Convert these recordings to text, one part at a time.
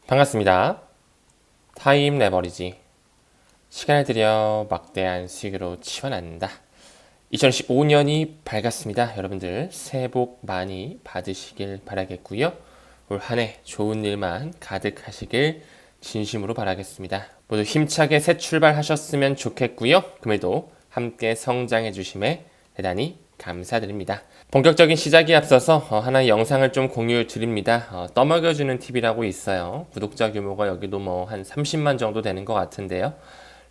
반갑습니다. 타임 레버리지. 시간을 들여 막대한 수익으로 치환한다. 2015년이 밝았습니다. 여러분들 새해 복 많이 받으시길 바라겠고요. 올 한 해 좋은 일만 가득하시길 진심으로 바라겠습니다. 모두 힘차게 새 출발하셨으면 좋겠고요. 금일도 함께 성장해 주심에 대단히 감사드립니다. 본격적인 시작에 앞서서 하나의 영상을 좀 공유 드립니다. 떠먹여주는 팁이라고 있어요. 구독자 규모가 여기도 한 30만 정도 되는 것 같은데요.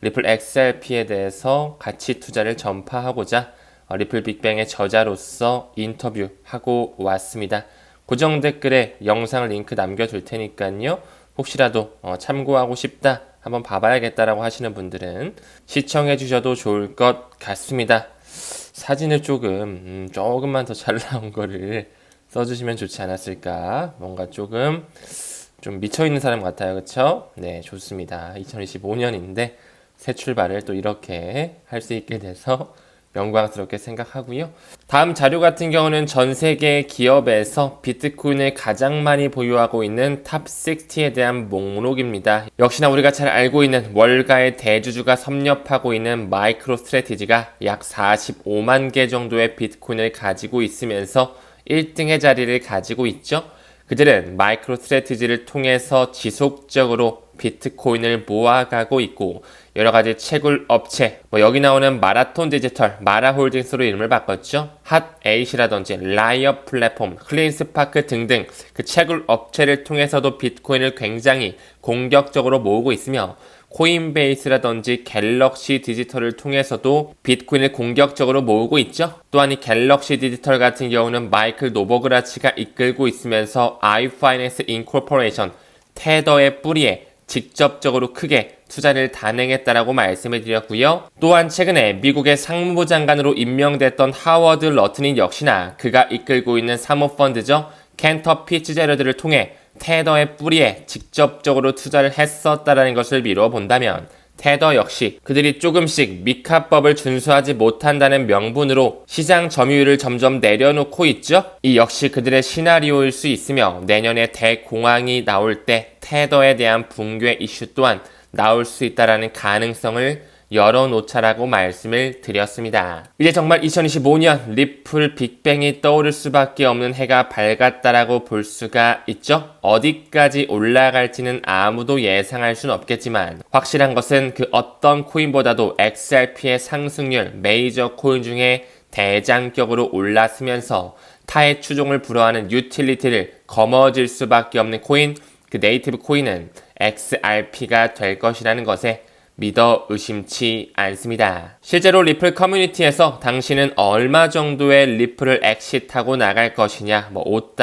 리플 XRP에 대해서 가치 투자를 전파하고자 리플 빅뱅의 저자로서 인터뷰하고 왔습니다. 고정 댓글에 영상을 링크 남겨둘 테니까요. 혹시라도 참고하고 싶다, 한번 봐봐야겠다라고 하시는 분들은 시청해 주셔도 좋을 것 같습니다. 사진을 조금만 더 잘 나온 거를 써주시면 좋지 않았을까. 뭔가 좀 미쳐있는 사람 같아요. 그쵸? 네, 좋습니다. 2025년인데 새 출발을 또 이렇게 할 수 있게 돼서 영광스럽게 생각하고요. 다음 자료 같은 경우는 전 세계 기업에서 비트코인을 가장 많이 보유하고 있는 탑 60에 대한 목록입니다. 역시나 우리가 잘 알고 있는 월가의 대주주가 섭렵하고 있는 마이크로 스트래티지가 약 45만 개 정도의 비트코인을 가지고 있으면서 1등의 자리를 가지고 있죠. 그들은 마이크로 스트래티지를 통해서 지속적으로 비트코인을 모아가고 있고, 여러가지 채굴 업체, 여기 나오는 마라톤 디지털, 마라홀딩스로 이름을 바꿨죠. 핫8이라든지 라이어 플랫폼, 클린스파크 등등 그 채굴 업체를 통해서도 비트코인을 굉장히 공격적으로 모으고 있으며, 코인베이스라든지 갤럭시 디지털을 통해서도 비트코인을 공격적으로 모으고 있죠. 또한 이 갤럭시 디지털 같은 경우는 마이클 노버그라치가 이끌고 있으면서 아이파이낸스 인코퍼레이션, 테더의 뿌리에 직접적으로 크게 투자를 단행했다라고 말씀을 드렸고요. 또한 최근에 미국의 상무부 장관으로 임명됐던 하워드 러튼인 역시나 그가 이끌고 있는 사모펀드죠. 캔터 피츠제러드를 통해 테더의 뿌리에 직접적으로 투자를 했었다라는 것을 미루어 본다면, 테더 역시 그들이 조금씩 미카법을 준수하지 못한다는 명분으로 시장 점유율을 점점 내려놓고 있죠. 이 역시 그들의 시나리오일 수 있으며, 내년에 대공황이 나올 때 테더에 대한 붕괴 이슈 또한 나올 수 있다라는 가능성을 열어놓자라고 말씀을 드렸습니다. 이제 정말 2025년 리플 빅뱅이 떠오를 수밖에 없는 해가 밝았다라고 볼 수가 있죠. 어디까지 올라갈지는 아무도 예상할 수는 없겠지만, 확실한 것은 그 어떤 코인보다도 XRP의 상승률, 메이저 코인 중에 대장격으로 올랐으면서 타의 추종을 불허하는 유틸리티를 거머쥘 수밖에 없는 코인, 그 네이티브 코인은 XRP가 될 것이라는 것에 믿어 의심치 않습니다. 실제로 리플 커뮤니티에서 당신은 얼마 정도의 리플을 엑시트하고 나갈 것이냐, $5,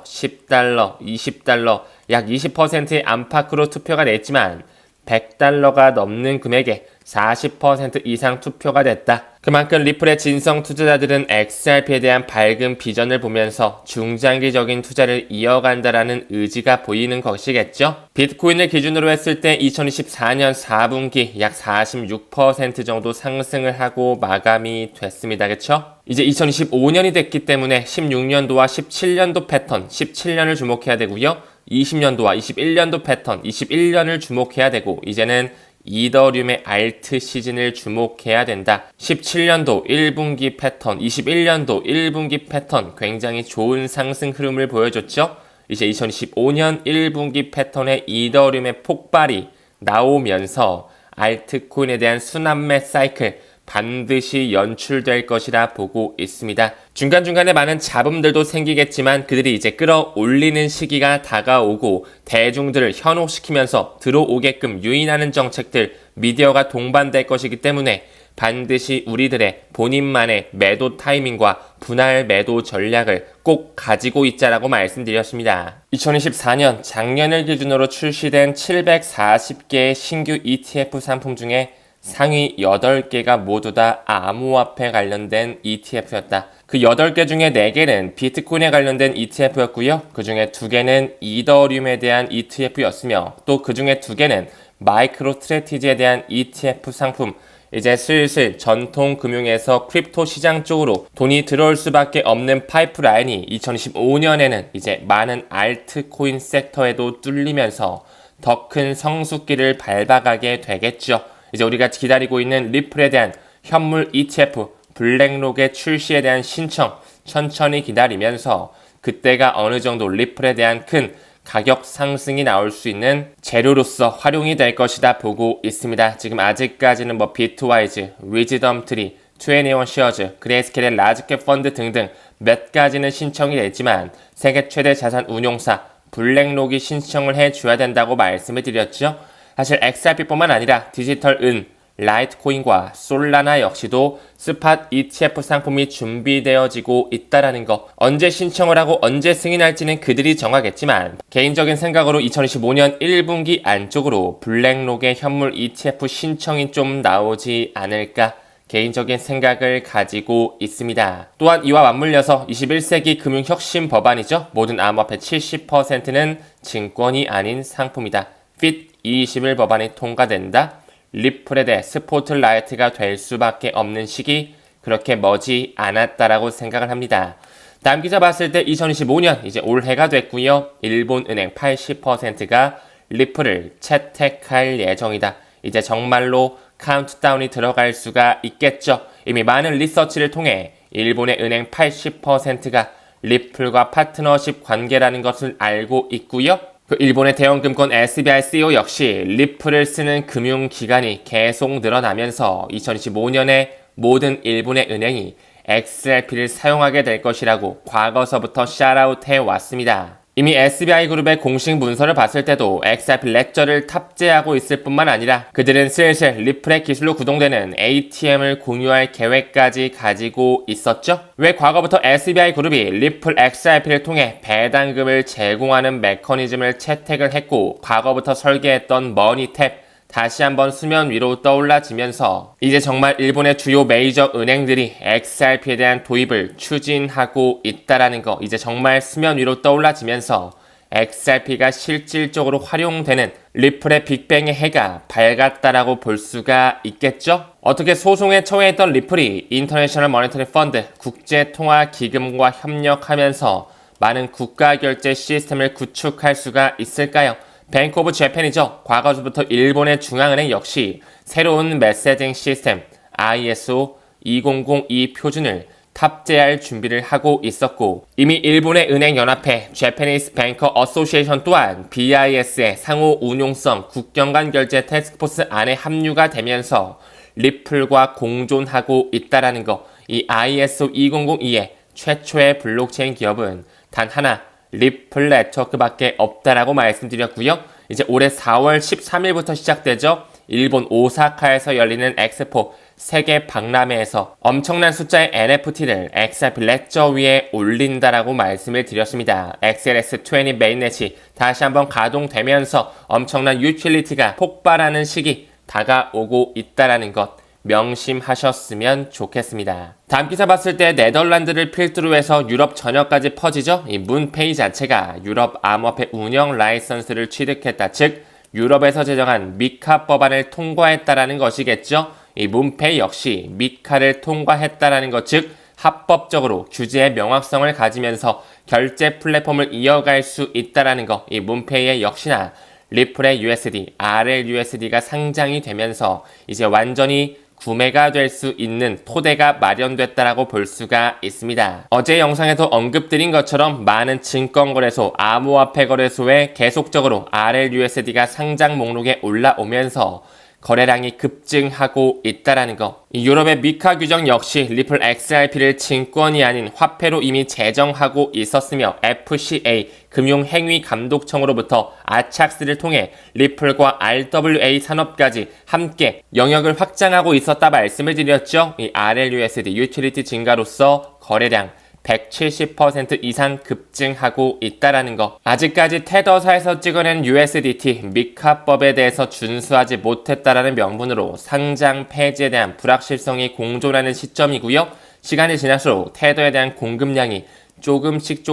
$10, $20, 약 20%의 안팎으로 투표가 됐지만, $100가 넘는 금액에 40% 이상 투표가 됐다. 그만큼 리플의 진성 투자자들은 XRP에 대한 밝은 비전을 보면서 중장기적인 투자를 이어간다라는 의지가 보이는 것이겠죠. 비트코인을 기준으로 했을 때 2024년 4분기 약 46% 정도 상승을 하고 마감이 됐습니다. 그쵸? 이제 2025년이 됐기 때문에 16년도와 17년도 패턴, 17년을 주목해야 되고요. 20년도와 21년도 패턴, 21년을 주목해야 되고, 이제는 이더리움의 알트 시즌을 주목해야 된다. 17년도 1분기 패턴, 21년도 1분기 패턴 굉장히 좋은 상승 흐름을 보여줬죠. 이제 2025년 1분기 패턴의 이더리움의 폭발이 나오면서 알트코인에 대한 순환매 사이클 반드시 연출될 것이라 보고 있습니다. 중간중간에 많은 잡음들도 생기겠지만, 그들이 이제 끌어올리는 시기가 다가오고 대중들을 현혹시키면서 들어오게끔 유인하는 정책들, 미디어가 동반될 것이기 때문에 반드시 우리들의 본인만의 매도 타이밍과 분할 매도 전략을 꼭 가지고 있자라고 말씀드렸습니다. 2024년 작년을 기준으로 출시된 740개의 신규 ETF 상품 중에 상위 8개가 모두 다 암호화폐 관련된 ETF였다. 그 8개 중에 4개는 비트코인에 관련된 ETF였고요. 그 중에 2개는 이더리움에 대한 ETF였으며, 또 그 중에 2개는 마이크로 스트래티지에 대한 ETF 상품, 이제 슬슬 전통 금융에서 크립토 시장 쪽으로 돈이 들어올 수밖에 없는 파이프라인이 2025년에는 이제 많은 알트코인 섹터에도 뚫리면서 더 큰 성숙기를 밟아가게 되겠죠. 이제 우리가 기다리고 있는 리플에 대한 현물 ETF 블랙록의 출시에 대한 신청 천천히 기다리면서 그때가 어느 정도 리플에 대한 큰 가격 상승이 나올 수 있는 재료로서 활용이 될 것이다 보고 있습니다. 지금 아직까지는 비트와이즈, 위즈덤트리, 21 쉐어즈, 그레이스케일의 라지캡 펀드 등등 몇 가지는 신청이 됐지만 세계 최대 자산 운용사 블랙록이 신청을 해줘야 된다고 말씀을 드렸죠. 사실 XRP뿐만 아니라 디지털 은, 라이트코인과 솔라나 역시도 스팟 ETF 상품이 준비되어지고 있다라는 거. 언제 신청을 하고 언제 승인할지는 그들이 정하겠지만 개인적인 생각으로 2025년 1분기 안쪽으로 블랙록의 현물 ETF 신청이 좀 나오지 않을까 개인적인 생각을 가지고 있습니다. 또한 이와 맞물려서 21세기 금융혁신 법안이죠. 모든 암호화폐 70%는 증권이 아닌 상품이다. FIT21 법안이 통과된다. 리플에 대해 스포트라이트가 될 수밖에 없는 시기 그렇게 머지 않았다라고 생각을 합니다. 다음 기사 봤을 때 2025년 이제 올해가 됐고요. 일본은행 80%가 리플을 채택할 예정이다. 이제 정말로 카운트다운이 들어갈 수가 있겠죠. 이미 많은 리서치를 통해 일본의 은행 80%가 리플과 파트너십 관계라는 것을 알고 있고요. 그 일본의 대형금권 SBI CEO 역시 리플을 쓰는 금융기관이 계속 늘어나면서 2025년에 모든 일본의 은행이 XRP를 사용하게 될 것이라고 과거서부터 샤라웃해 왔습니다. 이미 SBI그룹의 공식 문서를 봤을 때도 XRP 레저를 탑재하고 있을 뿐만 아니라 그들은 슬슬 리플의 기술로 구동되는 ATM을 공유할 계획까지 가지고 있었죠. 왜 과거부터 SBI그룹이 리플 XRP를 통해 배당금을 제공하는 메커니즘을 채택을 했고 과거부터 설계했던 머니탭 다시 한번 수면 위로 떠올라지면서 이제 정말 일본의 주요 메이저 은행들이 XRP에 대한 도입을 추진하고 있다라는 거 이제 정말 수면 위로 떠올라지면서 XRP가 실질적으로 활용되는 리플의 빅뱅의 해가 밝았다라고 볼 수가 있겠죠? 어떻게 소송에 처해있던 리플이 인터내셔널 모니터리 펀드 국제통화기금과 협력하면서 많은 국가결제 시스템을 구축할 수가 있을까요? 뱅크 오브 재팬이죠. 과거부터 일본의 중앙은행 역시 새로운 메시징 시스템 ISO 2002 표준을 탑재할 준비를 하고 있었고 이미 일본의 은행연합회 Japanese Banker Association 또한 BIS의 상호 운용성 국경 간 결제 태스크포스 안에 합류가 되면서 리플과 공존하고 있다라는 거. 이 ISO 2002의 최초의 블록체인 기업은 단 하나 리플 네트워크밖에 없다라고 말씀드렸고요. 이제 올해 4월 13일부터 시작되죠. 일본 오사카에서 열리는 엑스포 세계 박람회에서 엄청난 숫자의 NFT를 XRP 레저 위에 올린다라고 말씀을 드렸습니다. XLS20 메인넷이 다시 한번 가동되면서 엄청난 유틸리티가 폭발하는 시기 다가오고 있다라는 것 명심하셨으면 좋겠습니다. 다음 기사 봤을 때 네덜란드를 필두로 해서 유럽 전역까지 퍼지죠. 이 문페이 자체가 유럽 암호화폐 운영 라이선스를 취득했다. 즉 유럽에서 제정한 미카 법안을 통과했다라는 것이겠죠. 이 문페이 역시 미카를 통과했다라는 것, 즉 합법적으로 규제의 명확성을 가지면서 결제 플랫폼을 이어갈 수 있다라는 것. 이 문페이의 역시나 리플의 USD, RLUSD가 상장이 되면서 이제 완전히 구매가 될 수 있는 토대가 마련됐다라고 볼 수가 있습니다. 어제 영상에도 언급드린 것처럼 많은 증권거래소, 암호화폐 거래소에 계속적으로 RLUSD가 상장 목록에 올라오면서 거래량이 급증하고 있다라는 거. 유럽의 미카 규정 역시 리플 XRP를 증권이 아닌 화폐로 이미 제정하고 있었으며 FCA 금융행위감독청으로부터 아착스를 통해 리플과 RWA 산업까지 함께 영역을 확장하고 있었다 말씀을 드렸죠. 이 RLUSD 유틸리티 증가로서 거래량 170% 이상 급증하고 있다라는 거. 아직까지 테더사에서 찍어낸 USDT 미카법에 대해서 준수하지 못했다라는 명분으로 상장 폐지에 대한 불확실성이 공존하는 시점이고요. 시간이 지날수록 테더에 대한 공급량이 조금씩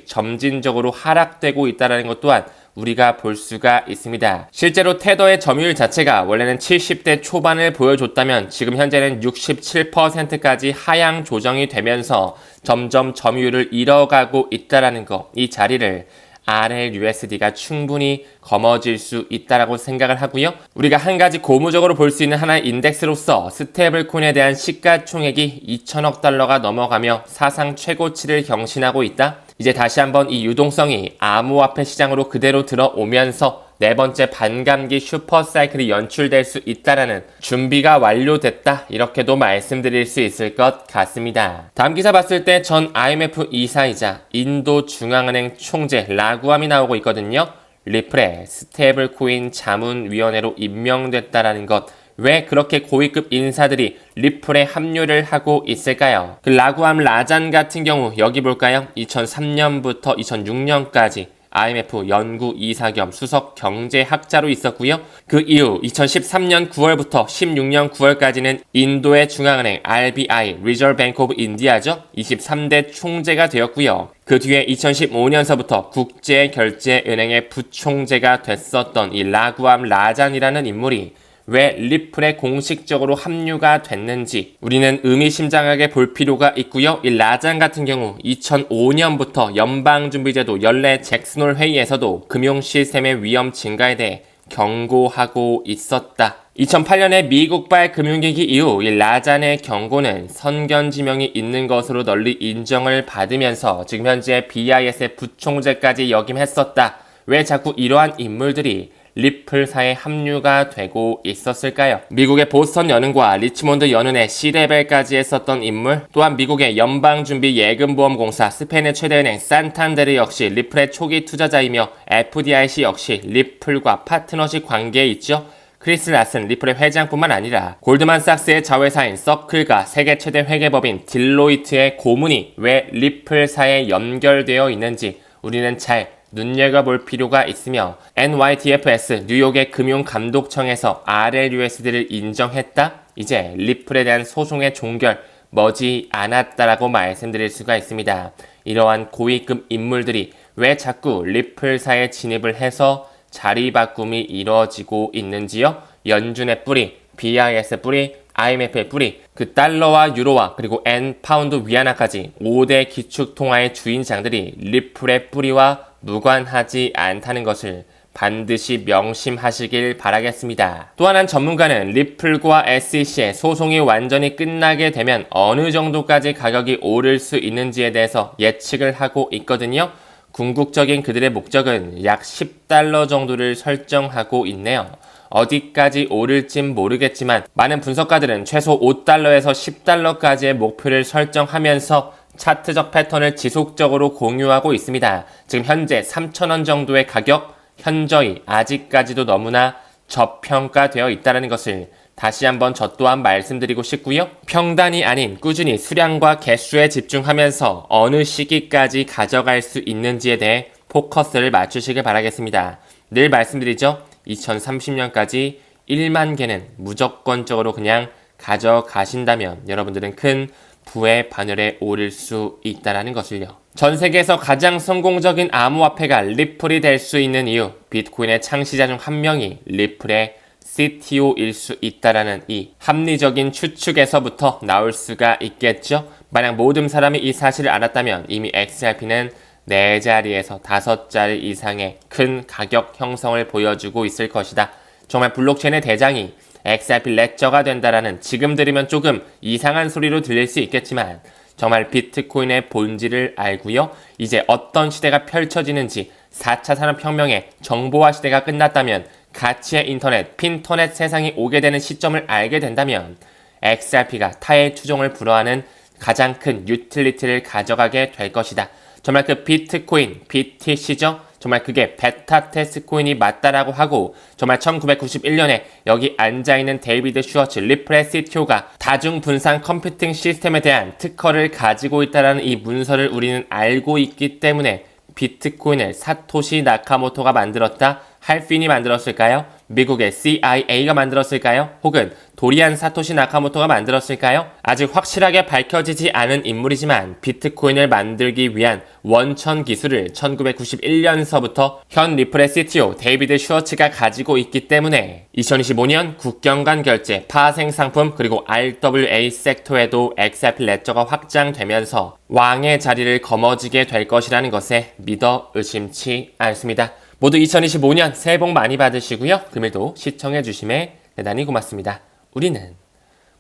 점진적으로 하락되고 있다는 것 또한 우리가 볼 수가 있습니다. 실제로 테더의 점유율 자체가 원래는 70대 초반을 보여줬다면 지금 현재는 67%까지 하향 조정이 되면서 점점 점유율을 잃어가고 있다는 거, 이 자리를 RLUSD가 충분히 거머쥘 수 있다라고 생각을 하고요. 우리가 한 가지 고무적으로 볼 수 있는 하나의 인덱스로서 스테이블 코인에 대한 시가총액이 2천억 달러가 넘어가며 사상 최고치를 경신하고 있다. 이제 다시 한번 이 유동성이 암호화폐 시장으로 그대로 들어오면서 네 번째 반감기 슈퍼사이클이 연출될 수 있다라는 준비가 완료됐다, 이렇게도 말씀드릴 수 있을 것 같습니다. 다음 기사 봤을 때 전 IMF 이사이자 인도 중앙은행 총재 라구암이 나오고 있거든요. 리플의 스테이블 코인 자문위원회로 임명됐다라는 것, 왜 그렇게 고위급 인사들이 리플에 합류를 하고 있을까요? 그 라구암 라잔 같은 경우 여기 볼까요? 2003년부터 2006년까지 IMF 연구이사 겸 수석 경제학자로 있었고요. 그 이후 2013년 9월부터 16년 9월까지는 인도의 중앙은행 RBI, Reserve Bank of India죠. 23대 총재가 되었고요. 그 뒤에 2015년서부터 국제결제은행의 부총재가 됐었던 이 라구암 라잔이라는 인물이 왜 리플에 공식적으로 합류가 됐는지 우리는 의미심장하게 볼 필요가 있고요. 이 라잔 같은 경우 2005년부터 연방준비제도 연례 잭슨홀 회의에서도 금융 시스템의 위험 증가에 대해 경고하고 있었다. 2008년에 미국발 금융위기 이후 이 라잔의 경고는 선견지명이 있는 것으로 널리 인정을 받으면서 지금 현재 BIS의 부총재까지 역임했었다. 왜 자꾸 이러한 인물들이 리플사에 합류가 되고 있었을까요? 미국의 보스턴 연은과 리치몬드 연은의 C레벨까지 했었던 인물, 또한 미국의 연방준비예금보험공사 스페인의 최대은행 산탄데르 역시 리플의 초기 투자자이며 FDIC 역시 리플과 파트너십 관계에 있죠. 크리스 라슨 리플의 회장뿐만 아니라 골드만삭스의 자회사인 서클과 세계 최대 회계법인 딜로이트의 고문이 왜 리플사에 연결되어 있는지 우리는 잘 눈여겨볼 필요가 있으며, NYDFS 뉴욕의 금융감독청에서 RLUSD를 인정했다? 이제 리플에 대한 소송의 종결 머지 않았다라고 말씀드릴 수가 있습니다. 이러한 고위급 인물들이 왜 자꾸 리플사에 진입을 해서 자리 바꿈이 이루어지고 있는지요? 연준의 뿌리, BIS 뿌리, IMF의 뿌리, 그 달러와 유로와 그리고 엔, 파운드, 위안화까지 5대 기축통화의 주인장들이 리플의 뿌리와 무관하지 않다는 것을 반드시 명심하시길 바라겠습니다. 또 하나는 전문가는 리플과 SEC의 소송이 완전히 끝나게 되면 어느 정도까지 가격이 오를 수 있는지에 대해서 예측을 하고 있거든요. 궁극적인 그들의 목적은 약 10달러 정도를 설정하고 있네요. 어디까지 오를진 모르겠지만 많은 분석가들은 최소 5달러에서 10달러까지의 목표를 설정하면서 차트적 패턴을 지속적으로 공유하고 있습니다. 지금 현재 3,000원 정도의 가격, 현저히 아직까지도 너무나 저평가되어 있다는 것을 다시 한번 저 또한 말씀드리고 싶고요. 평단이 아닌 꾸준히 수량과 개수에 집중하면서 어느 시기까지 가져갈 수 있는지에 대해 포커스를 맞추시길 바라겠습니다. 늘 말씀드리죠. 2030년까지 1만 개는 무조건적으로 그냥 가져가신다면 여러분들은 큰 부의 반열에 오를 수 있다는 것을요. 전 세계에서 가장 성공적인 암호화폐가 리플이 될 수 있는 이유, 비트코인의 창시자 중 한 명이 리플의 CTO일 수 있다라는 이 합리적인 추측에서부터 나올 수가 있겠죠. 만약 모든 사람이 이 사실을 알았다면 이미 XRP는 4자리에서 5자리 이상의 큰 가격 형성을 보여주고 있을 것이다. 정말 블록체인의 대장이 XRP 레저가 된다라는, 지금 들으면 조금 이상한 소리로 들릴 수 있겠지만 정말 비트코인의 본질을 알고요. 이제 어떤 시대가 펼쳐지는지, 4차 산업혁명의 정보화 시대가 끝났다면 가치의 인터넷, 핀터넷 세상이 오게 되는 시점을 알게 된다면 XRP가 타의 추종을 불허하는 가장 큰 유틸리티를 가져가게 될 것이다. 정말 그 비트코인, BTC죠? 정말 그게 베타 테스트 코인이 맞다라고 하고, 정말 1991년에 여기 앉아있는 데이비드 슈워츠 리플의 CTO가 다중분산 컴퓨팅 시스템에 대한 특허를 가지고 있다는 이 문서를 우리는 알고 있기 때문에 비트코인을 사토시 나카모토가 만들었다? 할핀이 만들었을까요? 미국의 CIA가 만들었을까요? 혹은 도리안 사토시 나카모토가 만들었을까요? 아직 확실하게 밝혀지지 않은 인물이지만 비트코인을 만들기 위한 원천 기술을 1991년서부터 현 리플의 CTO 데이비드 슈워츠가 가지고 있기 때문에 2025년 국경 간 결제, 파생 상품 그리고 RWA 섹터에도 XRP 레저가 확장되면서 왕의 자리를 거머쥐게 될 것이라는 것에 믿어 의심치 않습니다. 모두 2025년 새해 복 많이 받으시고요. 금일도 시청해주심에 대단히 고맙습니다. 우리는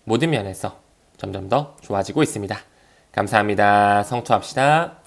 모든 면에서 점점 더 좋아지고 있습니다. 감사합니다. 성투합시다.